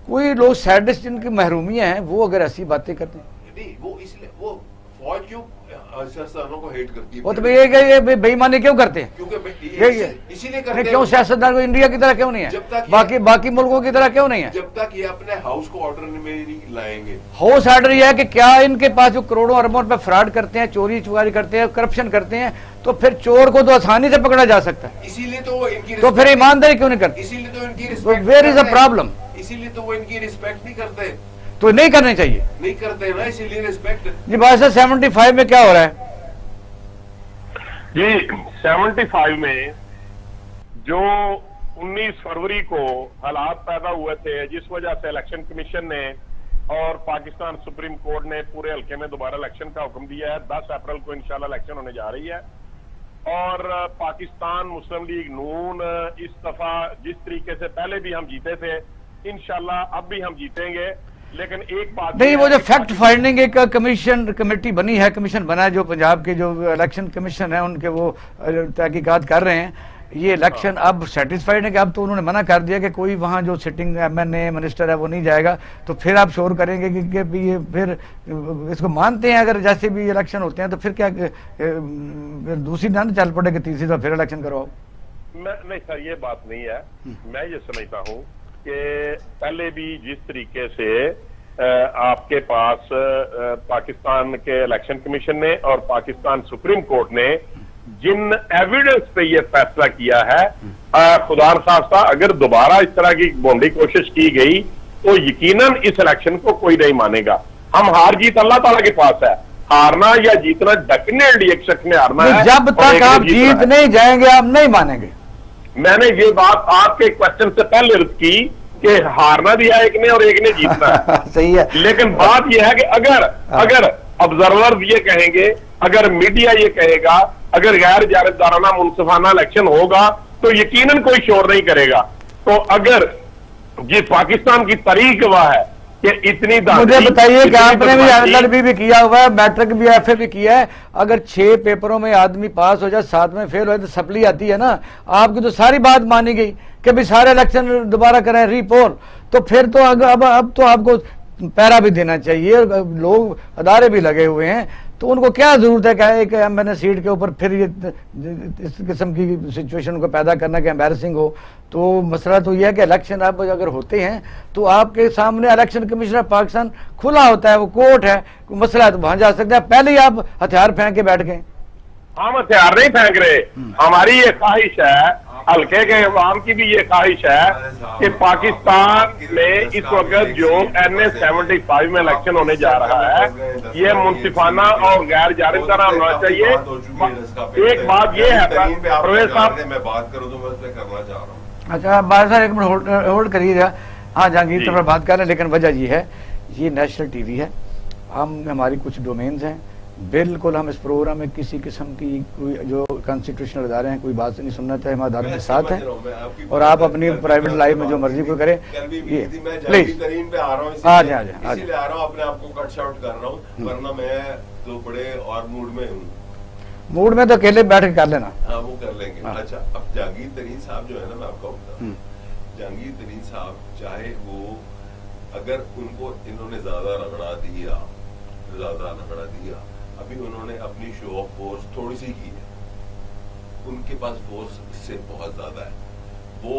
कोई लोग सैडिस्ट जिनकी महरूमियाँ हैं वो अगर ऐसी बातें करते हैं, वो इसलिए वो फौज क्यों सियासतदानों को हेट करती है? वो तो ये बेईमानी क्यों करते हैं? क्योंकि इसीलिए करते हैं। क्यों सियासतदान को इंडिया की तरह क्यों नहीं है, बाकी मुल्कों की तरह क्यों नहीं है? जब तक ये अपने हाउस को ऑर्डर में नहीं लाएंगे। हाउस ऑर्डर यह है कि क्या इनके पास जो करोड़ों अरबों रुपए फ्रॉड करते हैं, चोरी चुकारी करते हैं, करप्शन करते हैं, तो फिर चोर को तो आसानी से पकड़ा जा सकता है। इसीलिए तो वो इनकी तो फिर ईमानदारी क्यों नहीं करते? इसीलिए तो इनकी respect, where is a problem? इसीलिए तो वो इनकी रिस्पेक्ट नहीं करते, तो नहीं करने चाहिए, नहीं करते ना, इसीलिए रिस्पेक्ट। जी बात 75 में क्या हो रहा है जी? 75 में जो 19 फरवरी को हालात पैदा हुए थे, जिस वजह से इलेक्शन कमीशन ने और पाकिस्तान सुप्रीम कोर्ट ने पूरे हल्के में दोबारा इलेक्शन का हुक्म दिया है। 10 अप्रैल को इंशाल्लाह इलेक्शन होने जा रही है और पाकिस्तान मुस्लिम लीग नून इस दफा जिस तरीके से पहले भी हम जीते थे, इंशाल्लाह अब भी हम जीतेंगे। लेकिन एक बात नहीं, वो जो फैक्ट फाइंडिंग एक कमेटी बनी है, कमीशन बना है, जो पंजाब के जो इलेक्शन कमीशन है उनके वो तहकीकात कर रहे हैं। ये इलेक्शन अब सेटिस्फाइड है कि अब तो उन्होंने मना कर दिया कि कोई वहाँ जो सिटिंग MNA मिनिस्टर है वो नहीं जाएगा, तो फिर आप शोर करेंगे कि ये फिर इसको मानते हैं अगर जैसे भी इलेक्शन होते हैं तो फिर क्या दूसरी ना चल पड़े कि तीसरी तो फिर इलेक्शन करवाओ? नहीं सर, ये बात नहीं है। मैं ये समझता हूँ कि पहले भी जिस तरीके से आपके पास पाकिस्तान के इलेक्शन कमीशन ने और पाकिस्तान सुप्रीम कोर्ट ने जिन एविडेंस पे ये फैसला किया है, खुदा न खास्ता अगर दोबारा इस तरह की बोंडी कोशिश की गई तो यकीनन इस इलेक्शन को कोई नहीं मानेगा। हम हार जीत अल्लाह ताला के पास है, हारना या जीतना डेफिनेटली एक शख्स ने हारना है। जब तक आप जीत नहीं जाएंगे आप नहीं मानेंगे। मैंने ये बात आपके क्वेश्चन से पहले अर्ज की कि हारना भी है एक ने और एक ने जीतना है। सही है, लेकिन बात यह है कि अगर ऑब्जर्वर ये कहेंगे, अगर मीडिया ये कहेगा, अगर गैर जानिबदाराना मुनसिफाना इलेक्शन होगा तो यकीनन कोई शोर नहीं करेगा। तो अगर ये पाकिस्तान की तारीख वह है कि इतनी मुझे बताइए कि आपने भी अंदर भी किया हुआ है, मैट्रिक भी FA भी किया है, अगर 6 पेपरों में आदमी पास हो जाए 7 में फेल हो तो सप्ली आती है ना, आपकी तो सारी बात मानी गई कि भी सारे इलेक्शन दोबारा करें रीपोल, तो फिर तो अब तो आपको पैरा भी देना चाहिए। लोग अदारे भी लगे हुए हैं तो उनको क्या जरूरत है कि एक MNA सीट के ऊपर फिर ये इस किस्म की सिचुएशन को पैदा करना कि एम्बैरसिंग हो। तो मसला तो यह है कि इलेक्शन अब अगर होते हैं तो आपके सामने इलेक्शन कमीशन ऑफ पाकिस्तान खुला होता है, वो कोर्ट है, कोई मसला है तो वहां जा सकते हैं। पहले ही आप हथियार फेंक के बैठ गए। हम हथियार नहीं फेंक रहे, हमारी ये ख्वाहिश है, हल्के के अवाम की भी ये ख्वाहिश है कि पाकिस्तान में इस वक्त जो NA 75 में इलेक्शन होने जा रहा है ये मुनसिफाना और गैर जानिबदाराना होना चाहिए। एक बात ये है प्रवेश साहब, मैं बात करूं तो मैं उस पर करना चाह रहा हूँ। अच्छा बात सर, एक मिनट होल्ड करिएगा। हाँ जहांगीर तो बात कर रहे हैं, लेकिन वजह ये है ये नेशनल TV है, हमारी कुछ डोमेन्स हैं, बिल्कुल हम इस प्रोग्राम में किसी किस्म की कोई जो कॉन्स्टिट्यूशनल अदारे हैं कोई बात नहीं सुनना चाहिए, हमारे अदारों के साथ हैं और आप अपनी प्राइवेट लाइफ में जो मर्जी को करें। प्लीज आ जाए अपने आप को कट शॉर्ट कर रहा हूँ, वरना मैं तो बड़े और मूड में हूँ। मूड में तो अकेले बैठ के कर लेना। हाँ वो कर लेंगे। हाँ। अच्छा अब जहांगीर तरीन साहब जो है ना, मैं आपको बताऊं, जहांगीर तरीन साहब चाहे वो अगर उनको इन्होंने ज्यादा रगड़ा दिया, अभी उन्होंने अपनी शो ऑफ फोर्स थोड़ी सी की है, उनके पास फोर्स इससे बहुत ज्यादा है, वो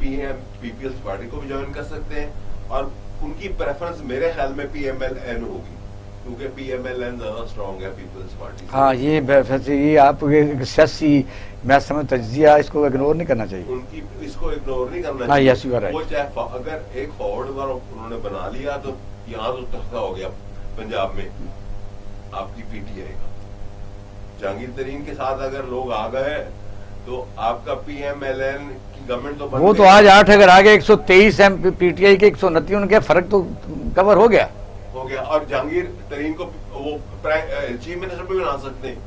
पीपल्स पार्टी को भी ज्वाइन कर सकते हैं और उनकी प्रेफरेंस मेरे ख्याल में PMLN होगी, क्योंकि PMLN ज्यादा स्ट्रांग है पीपल्स पार्टी से। हाँ ये आप सियासी मैं समझ तज्जिया इसको इग्नोर नहीं करना चाहिए, उनकी इसको इग्नोर नहीं करना हाँ, चाहिए। yes, you are right। वो चाहे अगर एक फॉरवर्ड वाला उन्होंने बना लिया तो यहाँ तो तख्ता हो गया पंजाब में आपकी PTI का। जहांगीर तरीन के साथ अगर लोग आ गए तो आपका PMLN की गवर्नमेंट तो वो तो आज 8 अगर आगे 123 PTI के 129 उनके फर्क तो कवर हो गया। और जहांगीर तरीन को वो चीफ मिनिस्टर भी बना सकते हैं,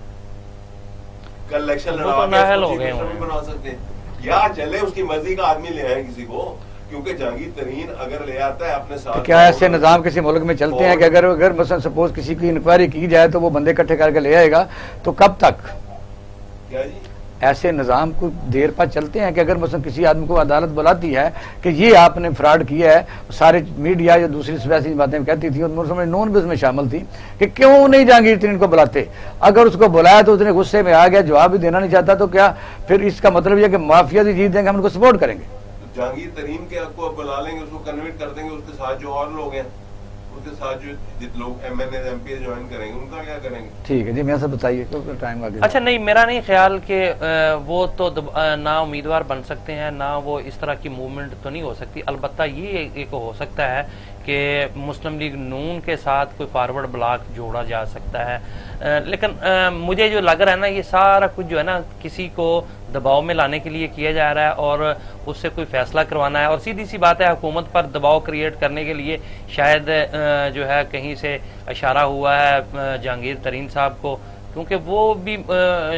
कल इलेक्शन लड़वा के चीफ मिनिस्टर भी बना सकते हैं, या चले उसकी मर्जी का आदमी ले आए किसी को, क्योंकि जहांगीर तरीन अगर ले आता है अपने साथ। तो क्या ऐसे निजाम किसी मुल्क में चलते हैं कि अगर मसलन सपोज किसी की इंक्वायरी की जाए तो वो बंदे इकट्ठे करके ले आएगा, तो कब तक क्या जी ऐसे निजाम को देर पर चलते हैं कि अगर मसलन किसी आदमी को अदालत बुलाती है कि ये आपने फ्रॉड किया है, सारे मीडिया या दूसरी वैसी बातें कहती थी, उनमें नॉन भी उसमें शामिल थी कि क्यों नहीं जहांगीर तरीन को बुलाते, अगर उसको बुलाया तो उतने गुस्से में आ गया, जवाब भी देना नहीं चाहता, तो क्या फिर इसका मतलब यह कि माफिया भी जीत देंगे, हम उनको सपोर्ट करेंगे। जहांगीर तरीन के आपको बुला लेंगे, उसको कन्विंस कर देंगे, उसके साथ जो और लोग हैं, उसके साथ जो जितने लोग MNA MP ज्वाइन करेंगे, उनका क्या करेंगे? ठीक है जी, मैं सब बताइए क्योंकि टाइम आ गया। अच्छा नहीं, मेरा नहीं ख्याल कि वो तो ना उम्मीदवार बन सकते हैं, ना वो इस तरह की मूवमेंट तो नहीं हो सकती। अलबत्ता ये एक हो सकता है कि मुस्लिम लीग नून के साथ कोई फॉरवर्ड ब्लॉक जोड़ा जा सकता है, लेकिन मुझे जो लग रहा है ना, ये सारा कुछ जो है ना किसी को दबाव में लाने के लिए किया जा रहा है और उससे कोई फैसला करवाना है, और सीधी सी बात है हुकूमत पर दबाव क्रिएट करने के लिए शायद जो है कहीं से इशारा हुआ है जहांगीर तरीन साहब को, क्योंकि वो भी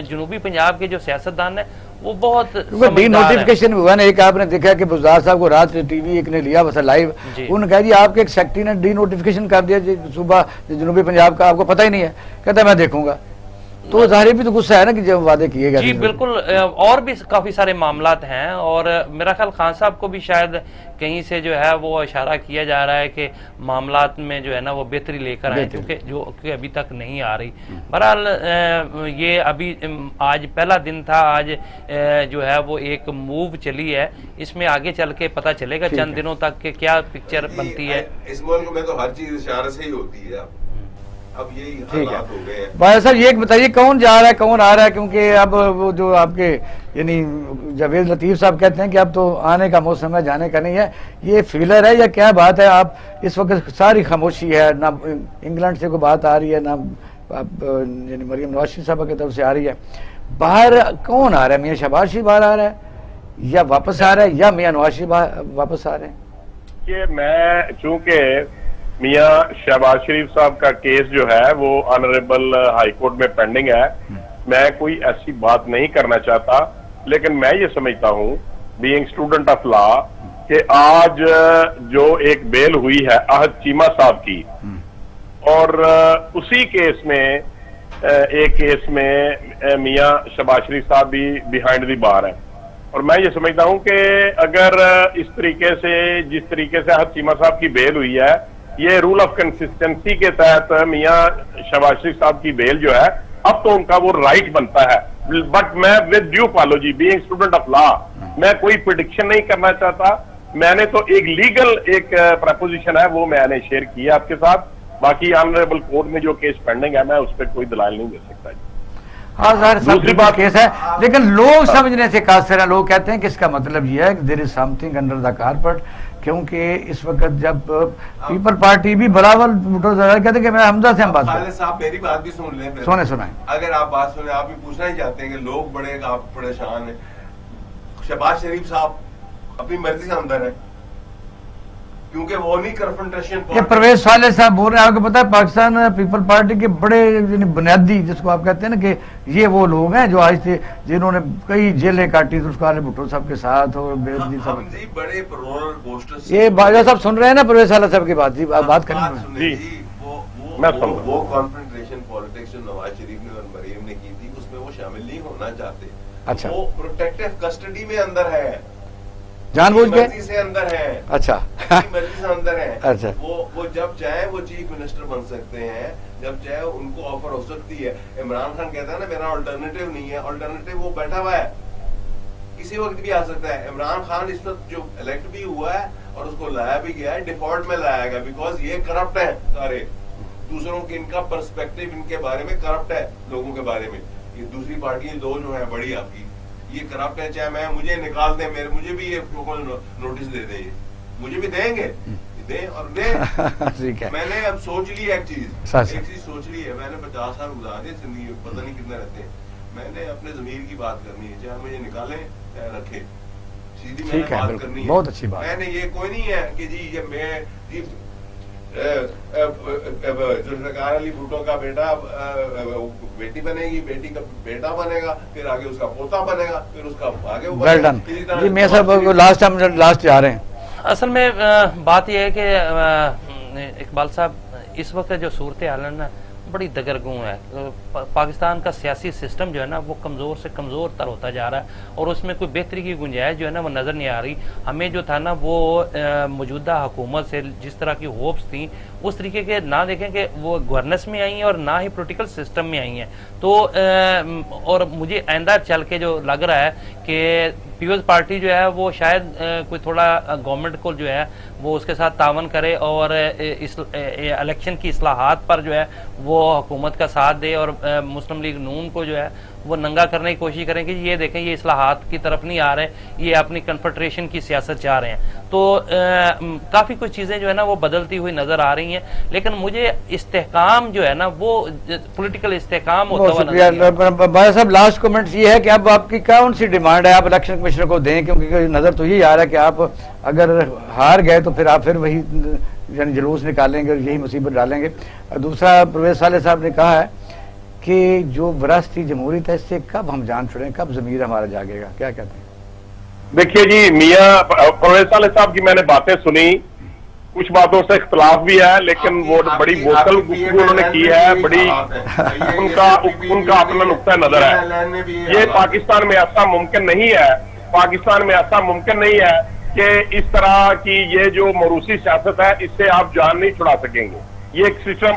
जनूबी पंजाब के जो सियासतदान है वो बहुत डी नोटिफिकेशन हुआ ना, एक आपने देखा कि बुज़दार साहब को रात TV एक ने लिया बस लाइव, उन्होंने कहा जी आपके एक सेक्रेटरी ने डी नोटिफिकेशन कर दिया जी सूबा जनूबी पंजाब का, आपको पता ही नहीं है, कहता मैं देखूंगा, तो जाहिर भी तो गुस्सा है ना कि जब वादे किए गए। जी बिल्कुल, और भी काफी सारे मामलात हैं, और मेरा ख्याल खान साहब को भी शायद कहीं से जो है वो इशारा किया जा रहा है कि मामलात में जो है ना वो बेहतरी लेकर आए, क्योंकि जो कि अभी तक नहीं आ रही। बहरहाल ये अभी आज पहला दिन था, आज जो है वो एक मूव चली है, इसमें आगे चल के पता चलेगा चंद दिनों तक के क्या पिक्चर बनती है। इस मुल्क में तो हर चीज इशारे से ही होती है, अब यही हालात हो गए हैं। भाई साहब ये बताइए कौन जा रहा है कौन आ रहा है, क्योंकि अब वो जो आपके यानी जावेद लतीफ साहब कहते हैं कि अब तो आने का मौसम है, जाने का नहीं है, ये फीलर है या क्या बात है? आप इस वक्त सारी खामोशी है, ना इंग्लैंड से कोई बात आ रही है, ना यानी मरियम नवाज शरीफ साहब की तरफ से आ रही है, बाहर कौन आ रहा है? मियाँ शहबाज शरीफ बाहर आ रहा है या वापस आ रहा है, या मियाँ नवाज शरीफ वापस आ रहे हैं? ये मैं चूंकि मियाँ शहबाज शरीफ साहब का केस जो है वो ऑनरेबल हाई कोर्ट में पेंडिंग है, मैं कोई ऐसी बात नहीं करना चाहता, लेकिन मैं ये समझता हूँ बीइंग स्टूडेंट ऑफ लॉ कि आज जो एक बेल हुई है आहद चीमा साहब की, और उसी केस में एक केस में मियाँ शहबाज शरीफ साहब भी बिहाइंड द बार है, और मैं ये समझता हूँ कि अगर इस तरीके से जिस तरीके से आहद चीमा साहब की बेल हुई है, ये रूल ऑफ कंसिस्टेंसी के तहत मियाँ शहबाज शरीफ साहब की बेल जो है अब तो उनका वो राइट बनता है। बट मैं with due apology being student of law मैं कोई प्रेडिक्शन नहीं करना चाहता, मैंने तो एक लीगल एक प्रपोजिशन है वो मैंने शेयर किया आपके साथ, बाकी ऑनरेबल कोर्ट में जो केस पेंडिंग है मैं उस पर कोई दलाल नहीं दे सकता। हाँ सर, दूसरी बात केस है, लेकिन लोग समझने से कासिर है, लोग कहते हैं कि इसका मतलब यह है कि there is something under the carpet, क्योंकि इस वक्त जब पीपल पार्टी भी बराबर कहते कि मैं हमजा से हम बात करें। साहब मेरी बात भी सुन लें, सुनाएं। अगर आप बात सुने, आप भी पूछना ही चाहते हैं कि लोग बड़े आप परेशान हैं, शहबाज शरीफ साहब अपनी मर्जी से अंदर है क्योंकि वो नहीं कन्फ्रंटेशन। ये परवेज साले साहब बोल रहे हैं, आपको पता है पाकिस्तान पीपल पार्टी के बड़े बुनियादी जिसको आप कहते हैं ना कि ये वो लोग हैं जो आज थे जिन्होंने कई जेलें काटी थी भुट्टो साहब के साथ और बेनजीर साहब बड़े रोलर कोस्टर। ये बाजा साहब सुन रहे हैं ना परवेज साले साहब की बात जी, बात करें वो कॉन्फ्रंटेशन पॉलिटिक्स जो नवाज शरीफ ने और मरीम ने की थी उसमें शामिल नहीं होना चाहते। अच्छा। वो प्रोटेक्टिव कस्टडी में अंदर है, जानबूझ के मर्जी से अंदर है। अच्छा मर्जी से अंदर है। अच्छा। वो जब चाहे वो चीफ मिनिस्टर बन सकते हैं, जब चाहे उनको ऑफर हो सकती है। इमरान खान कहता है ना मेरा अल्टरनेटिव नहीं है, अल्टरनेटिव वो बैठा हुआ है, किसी वक्त भी आ सकता है। इमरान खान इस वक्त जो इलेक्ट भी हुआ है और उसको लाया भी गया है, डिफॉल्ट में लाया गया, बिकॉज ये करप्ट है सारे, दूसरों के इनका पर्सपेक्टिव इनके बारे में करप्ट है, लोगों के बारे में। ये दूसरी पार्टी दो जो है बड़ी आपकी, ये करप्ट है। चाहे मैं मुझे निकाल दे, मेरे मुझे भी ये नोटिस दे दे, मुझे भी देंगे, दें और दें। ठीक है। मैंने अब सोच ली एक चीज सोच ली है, मैंने 50 साल गुजार दिए जिंदगी, पता नहीं कितने रहते हैं। मैंने अपने जमीर की बात करनी है, चाहे मुझे निकाले चाहे रखे, सीधी मैंने बात करनी है। बहुत अच्छी बात। मैंने ये कोई नहीं है कि जी ये मैं जी जुल्फ़िकार अली भुट्टो का बेटा बेटी बनेगी, बेटी का बेटा बनेगा, फिर आगे उसका पोता बनेगा, फिर उसका आगे वेल डन जी। मैं सब लास्ट जा रहे हैं। असल में बात यह है कि इकबाल साहब, इस वक्त जो सूरत हाल है ना बड़ी दगरगूं है। पाकिस्तान का सियासी सिस्टम जो है ना वो कमज़ोर से कमज़ोर तर होता जा रहा है और उसमें कोई बेहतरी की गुंजाइश जो है ना वो नज़र नहीं आ रही। हमें जो था ना वो मौजूदा हुकूमत से जिस तरह की होप्स थी उस तरीके के ना देखें कि वो गवर्नेंस में आई हैं और ना ही पॉलिटिकल सिस्टम में आई हैं। तो और मुझे आइंदा चल के जो लग रहा है कि पीपल्स पार्टी जो है वो शायद कोई थोड़ा गवर्नमेंट को जो है वो उसके साथ तावन करे और इस इलेक्शन की इस्लाहात पर जो है वो हुकूमत का साथ दे और मुस्लिम लीग नून को जो है वो नंगा करने की कोशिश करें कि ये देखें ये इस्लाहात की तरफ नहीं आ रहे, ये अपनी कन्फेडरेशन की सियासत चाह रहे हैं। तो काफ़ी कुछ चीज़ें जो है ना वो बदलती हुई नज़र आ रही हैं, लेकिन मुझे इस्तेहकाम जो है ना वो पॉलिटिकल इस्तेहकाम होता हुआ नजर। भाई साहब लास्ट कमेंट ये है कि अब आपकी कौन सी डिमांड है, आप इलेक्शन कमिश्नर को दें, क्योंकि नज़र तो यही आ रहा है कि आप अगर हार गए तो फिर आप फिर वही यानी जुलूस निकालेंगे और यही मुसीबत डालेंगे। दूसरा, परवेज साले साहब ने कहा है कि जो विरासती जमहूरियत है इससे कब हम जान छुड़ें, कब ज़मीर हमारा जागेगा, क्या कहते हैं? देखिए जी, मियां परवेज साले साहब की मैंने बातें सुनी, कुछ बातों से इख्तलाफ भी है, लेकिन वो बड़ी वोकल गुफ्तगू उन्होंने की है, बड़ी उनका अपना नुक्ता नजर है। ये पाकिस्तान में ऐसा मुमकिन नहीं है, पाकिस्तान में ऐसा मुमकिन नहीं है कि इस तरह की ये जो मरूसी सियासत है इससे आप जान नहीं छुड़ा सकेंगे। ये एक सिस्टम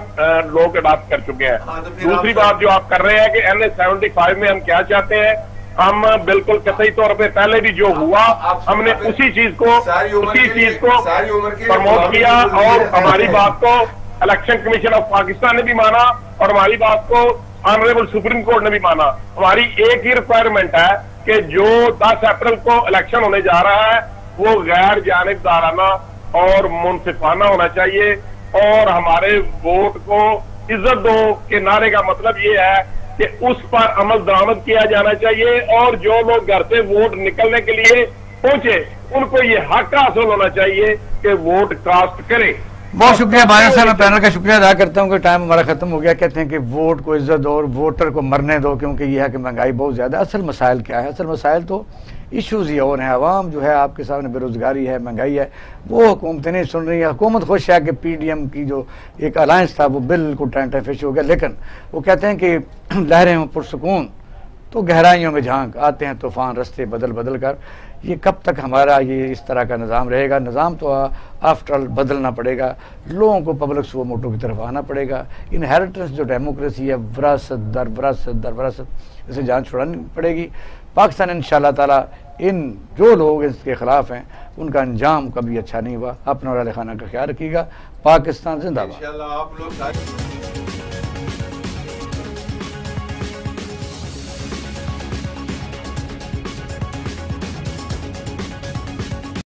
लोग अडॉप्ट कर चुके हैं। दूसरी बात जो आप कर रहे हैं कि NA-75 में हम क्या चाहते हैं, हम बिल्कुल कतई तौर पे पहले भी जो हुआ हमने उसी चीज को प्रमोट किया और हमारी बात को इलेक्शन कमीशन ऑफ पाकिस्तान ने भी माना और हमारी बात को ऑनरेबल सुप्रीम कोर्ट ने भी माना। हमारी एक ही रिक्वायरमेंट है कि जो 10 अप्रैल को इलेक्शन होने जा रहा है वो गैर जानिबदाराना और मुनसिफाना होना चाहिए और हमारे वोट को इज्जत दो के नारे का मतलब ये है कि उस पर अमल दरामद किया जाना चाहिए और जो लोग घर से वोट निकलने के लिए पहुंचे उनको ये हक हासिल होना चाहिए कि वोट कास्ट करें। बहुत शुक्रिया भाई साहब, मैं पैनल का शुक्रिया अदा करता हूँ कि टाइम हमारा खत्म हो गया। कहते हैं कि वोट को इज्जत दो और वोटर को मरने दो, क्योंकि यह है कि महंगाई बहुत ज़्यादा। असल मसाइल क्या है? असल मसाइल तो इशूज़ ये और हैं। आवाम जो है आपके सामने बेरोज़गारी है, महंगाई है, वो हुकूमतें नहीं सुन रही है। हुकूमत खुश है कि PDM की जो एक अलायंस था वो बिल्कुल टैंटफिश हो गया, लेकिन वो कहते हैं कि लहरें हों पुरसुकून तो गहराइयों में झांक आते हैं तूफ़ान रास्ते बदल बदल कर। ये कब तक हमारा ये इस तरह का निज़ाम रहेगा? निज़ाम तो आफ्टर ऑल बदलना पड़ेगा, लोगों को पब्लिक सुओ मोटो की तरफ आना पड़ेगा। इनहेरिटेंस जो डेमोक्रेसी है, विरासत दर विरासत, इसे जान छुड़ानी पड़ेगी। पाकिस्तान इंशाअल्लाह ताला इन जो लोग इसके ख़िलाफ़ हैं उनका अंजाम कभी अच्छा नहीं हुआ। अपना और अहल खाना का ख्याल रखिएगा। पाकिस्तान जिंदाबाद।